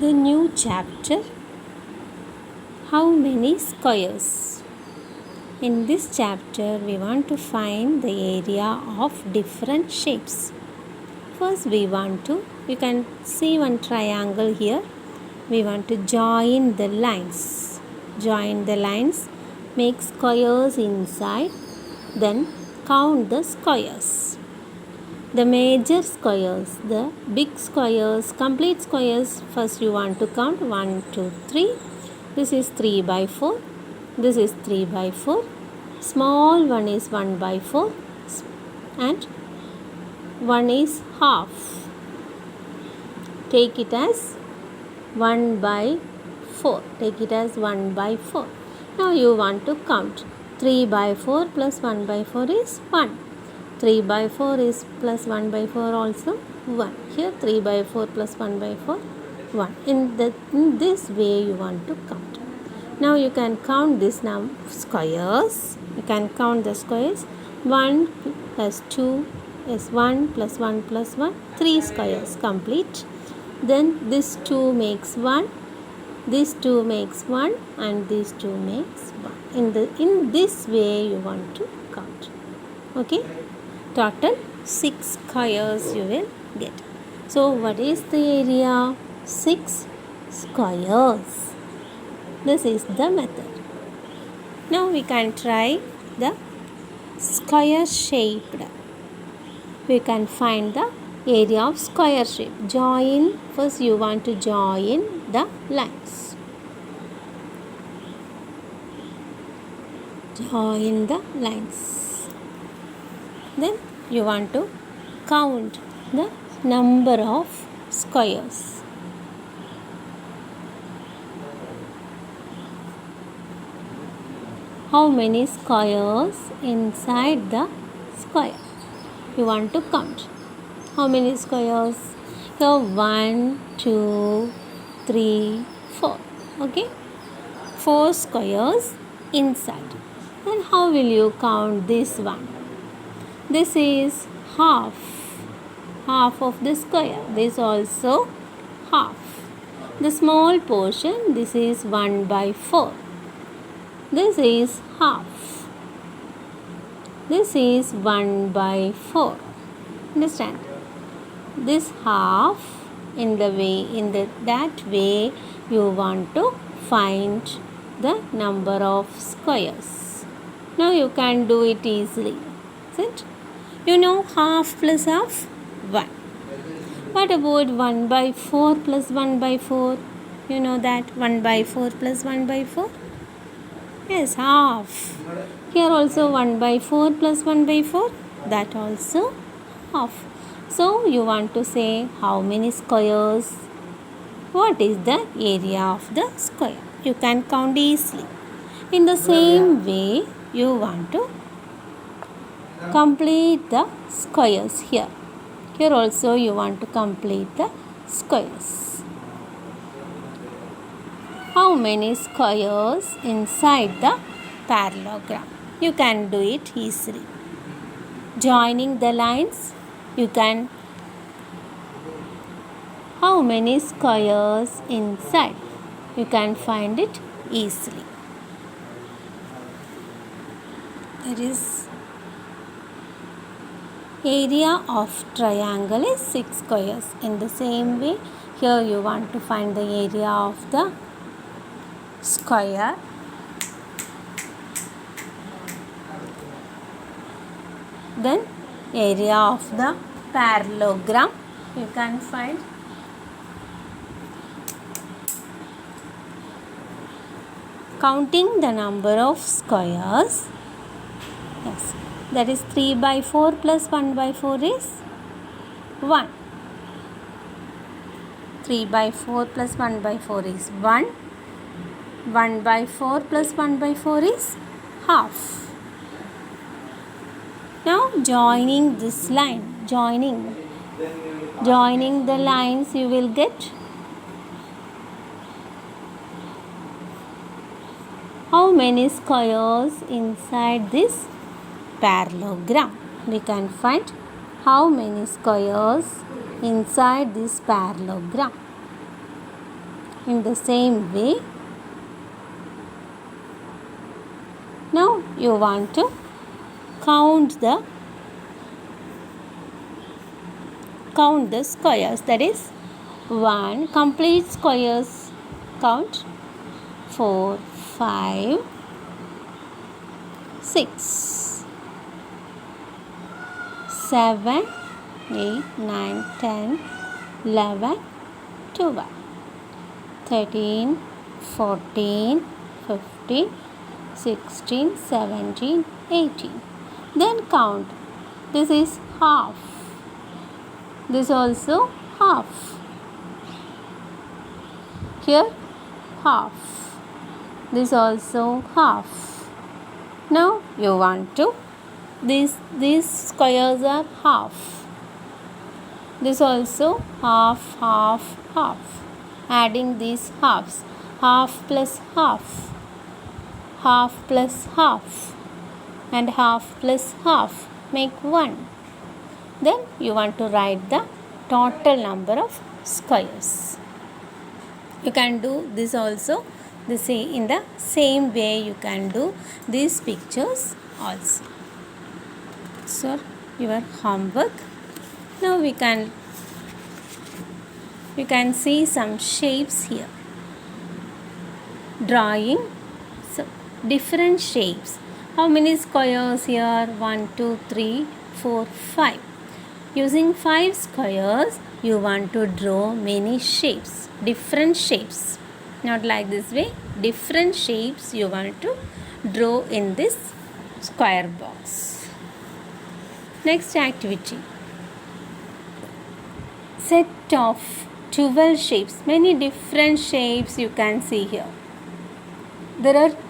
The new chapter, how many squares? In this chapter, we want to find the area of different shapes. First, you can see one triangle here. We want to join the lines. Join the lines, make squares inside, then count the squares. The major squares, the big squares, complete squares, first you want to count 1, 2, 3. This is 3 by 4. This is 3 by 4. Small one is 1 by 4. And one is half. Take it as 1 by 4. Take it as 1 by 4. Now you want to count. 3 by 4 plus 1 by 4 is 1. 3 by 4 is plus 1 by 4 also 1. Here 3 by 4 plus 1 by 4 1. In this way you want to count. Now you can count this squares. You can count the squares. 1 plus 2 is 1 plus 1 plus 1. 3 squares complete. Then this 2 makes 1. This 2 makes 1 and this 2 makes 1. In this way you want to count. Okay? Total 6 squares you will get. So what is the area? 6 squares. This is the method. Now we can try the square shaped. We can find the area of square shape. First you want to join the lines. Join the lines. Then you want to count the number of squares. How many squares inside the square? You want to count. How many squares? Here 1, 2, 3, 4. Okay? 4 squares inside. Then how will you count this one? This is half of the square. This also half. The small portion, this is 1 by 4. This is half. This is 1 by 4. Understand? This half that way you want to find the number of squares. Now you can do it easily. Is it? You know half plus half? 1. What about 1 by 4 plus 1 by 4? You know that 1 by 4 plus 1 by 4? Yes, half. Here also 1 by 4 plus 1 by 4. That also half. So you want to say how many squares? What is the area of the square? You can count easily. In the same way, you want to complete the squares here. Here also you want to complete the squares. How many squares inside the parallelogram? You can do it easily. Joining the lines, you can. How many squares inside? You can find it easily. That is, area of triangle is 6 squares. In the same way, here you want to find the area of the square. Then area of the parallelogram you can find. Counting the number of squares. Yes. That is 3 by 4 plus 1 by 4 is 1. 3 by 4 plus 1 by 4 is 1. 1 by 4 plus 1 by 4 is half. Now joining this line, joining the lines, you will get how many squares inside this parallelogram. We can find how many squares inside this parallelogram. In the same way, now you want to count the squares, that is 1 complete squares. Count 4, 5, 6, 7, 8, 9, 10, 11, 12, 13, 14, 15, 16, 17, 18. Then count. This is half. This also half. Here half. This also half. Now you want to, these squares are half. This also half, half, half. Adding these halves. Half plus half. Half plus half. And half plus half make 1. Then you want to write the total number of squares. You can do this also. In the same way you can do these pictures also. So your homework. Now we can see some shapes here. Drawing different shapes. How many squares here? 1, 2, 3, 4, 5. Using 5 squares, you want to draw many shapes, different shapes. Not like this way, different shapes you want to draw in this square box. Next activity. Set of 12 shapes. Many different shapes you can see here. There are